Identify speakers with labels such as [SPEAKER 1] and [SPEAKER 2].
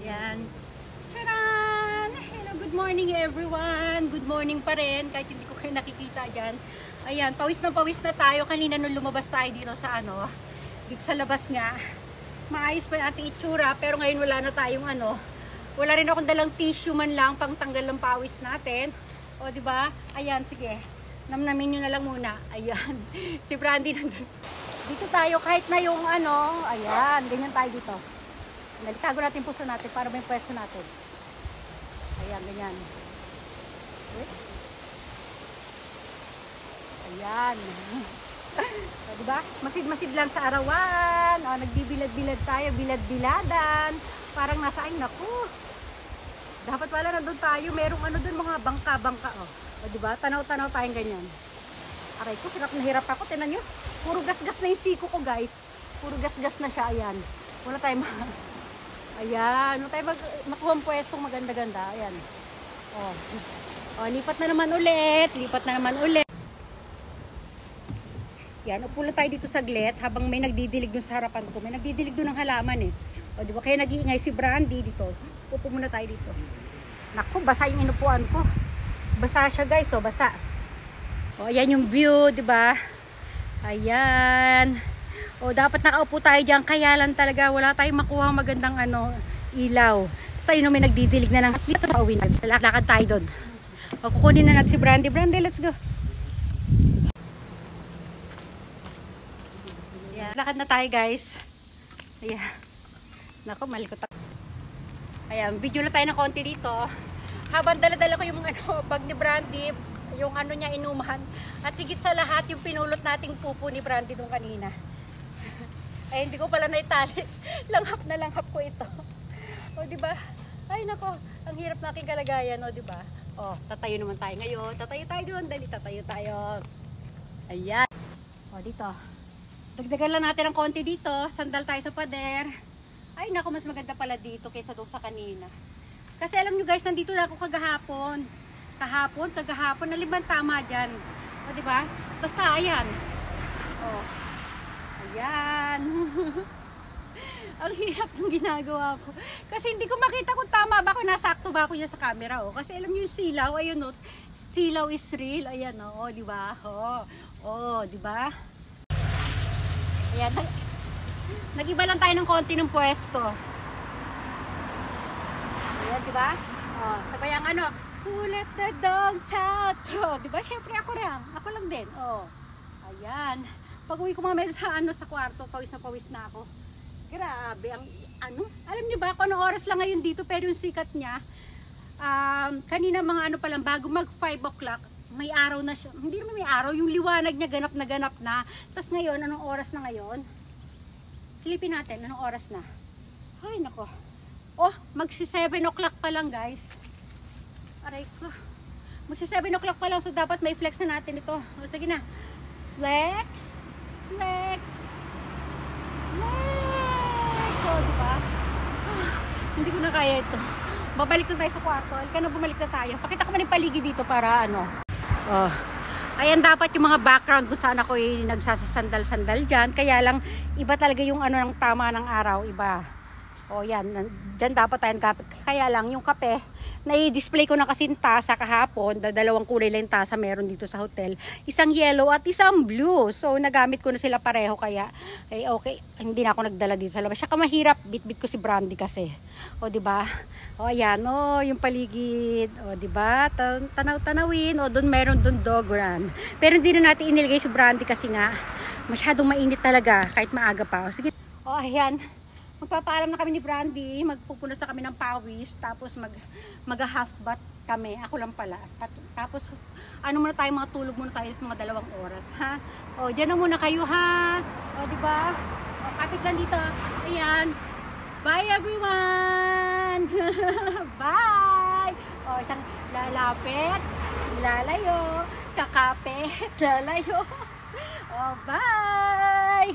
[SPEAKER 1] Ayan. Charan! Hello, good morning everyone. Good morning pa rin, kahit hindi ko kayo nakikita dyan. Ayan, pawis na tayo. Kanina nung lumabas tayo dito sa dito sa labas nga. Maayos pa yung ating itsura, pero ngayon wala na tayong wala rin akong dalang tissue man lang pang tanggal ng pawis natin. O, diba? Ayan, sige. Namnamin nyo na lang muna. Ayan. Si Brandy nandun. Dito tayo kahit na yung ayan, ganyan tayo dito. Nalitago natin puso natin para may pwesto natin. Ayan, ganyan. Wait. Ayan. So, diba? Masid-masid lang sa arawan. O, nagbibilad-bilad tayo, bilad-biladan. Parang nasa ay, naku. Dapat pala nandun tayo. Merong dun, mga bangka-bangka. O, diba? Tanaw-tanaw tayong ganyan. Aray ko, hirap na hirap ako. Tinan nyo. Puro gas-gas na yung siko ko, guys. Puro gas-gas na siya. Ayan. Wala tayong ayan, no tayo makuha ang pwestong maganda-ganda. Ayan. Oh, lipat na naman ulit. Lipat na naman ulit. Yan, upo lang tayo dito saglit habang may nagdidilig dun sa harapan ko. May nagdidilig dun ng halaman eh. O, di ba? Kaya nag-iingay si Brandy dito. Upo muna tayo dito. Naku, basa yung inupuan ko. Basa siya, guys. O, basa. O, ayan yung view, di ba? Ayan. O, dapat nakaupo tayo dyan. Kaya lang talaga, wala tayong makuha magandang ilaw. Tapos ayun, may nagdidilig na ng pauwi na. Lakad tayo doon. O, kukunin na natin si Brandy. Brandy, let's go. Ayan. Lakad na tayo, guys. Ayan. Naku, malikot ako. Ayan, video na tayo ng konti dito. Habang dala-dala ko yung bag ni Brandy, yung niya inumahan. At higit sa lahat, yung pinulot nating pupo ni Brandy nung kanina. Ay, hindi ko pala naitali. Langhap ko ito. O, diba? Ay, nako. Ang hirap na aking kalagayan, o, diba? O, tatayo naman tayo ngayon. Tatayo tayo doon. Dali, tatayo tayo. Ayan. O, dito. Dagdagan lang natin ng konti dito. Sandal tayo sa pader. Ay, nako. Mas maganda pala dito kaysa doon sa kanina. Kasi alam nyo guys, nandito na ako kagahapon. Kagahapon. Nalimang tama dyan. O, diba? Basta, ayan. O. Ayan. Ang hirap ng ginagawa ko. Kasi hindi ko makita kung tama ba ako, nasakto ba ako niya sa camera. Oh. Kasi alam niyo yung silaw, ayun oh. Silaw is real. Ayan oh, di ba? Oh, di ba? Ayan. Nag-iba lang tayo ng konti ng pwesto. Ayan, di ba? Oh, sabay ang who let the dogs out? Oh, di ba? Syempre ako lang din. Oh. Ayan. Pag-uwi ko mamaya sa kwarto, pawis na ako. Grabe, alam niyo ba, kung anong oras lang ngayon dito, pero yung sikat niya, kanina mga pa lang, bago mag 5 o'clock, may araw na siya. Hindi naman may araw, yung liwanag niya ganap na. Tapos ngayon, anong oras na ngayon? Silipin natin, anong oras na? Ay, nako. Oh, magsi 7 o'clock pa lang, guys. Aray ko. Magsi 7 o'clock pa lang, so dapat may flex na natin ito. O, sige na. Flex. So, diba? Hindi ko na kaya ito. Babalik na tayo sa kwarto. Halika na, bumalik na tayo. Pakita ko man yung paligid dito para Oh. Ayan, dapat yung mga background kung saan ako nagsasasandal-sandal dyan. Kaya lang, iba talaga yung ng tama ng araw. Iba. O, yan. Dyan dapat tayo kape. Kaya lang, yung kape, na-display ko na kasi yung tasa kahapon. Dalawang kulay lang yung tasa meron dito sa hotel. Isang yellow at isang blue. So, nagamit ko na sila pareho. Kaya, okay. Hindi na ako nagdala dito sa labas. Saka mahirap. Bit-bit ko si Brandy kasi. O, diba? O, ayan. O, yung paligid. O, diba? Tanaw-tanawin. O, doon meron doon dog run. Pero hindi na natin inilagay si Brandy kasi nga, masyadong mainit talaga. Kahit maaga pa. O, sige. O, ayan. Magpapaalam na kami ni Brandy, magpupunas na kami ng pawis, tapos mag-half bath kami, ako lang pala. Tapos, muna tayo, mga tulog muna tayo mga 2 oras, ha? O, dyan na muna kayo, ha? O, diba? O, kapit lang dito. Ayan. Bye, everyone! Bye! O, isang lalapit, lalayo, kakapit, lalayo. O, bye!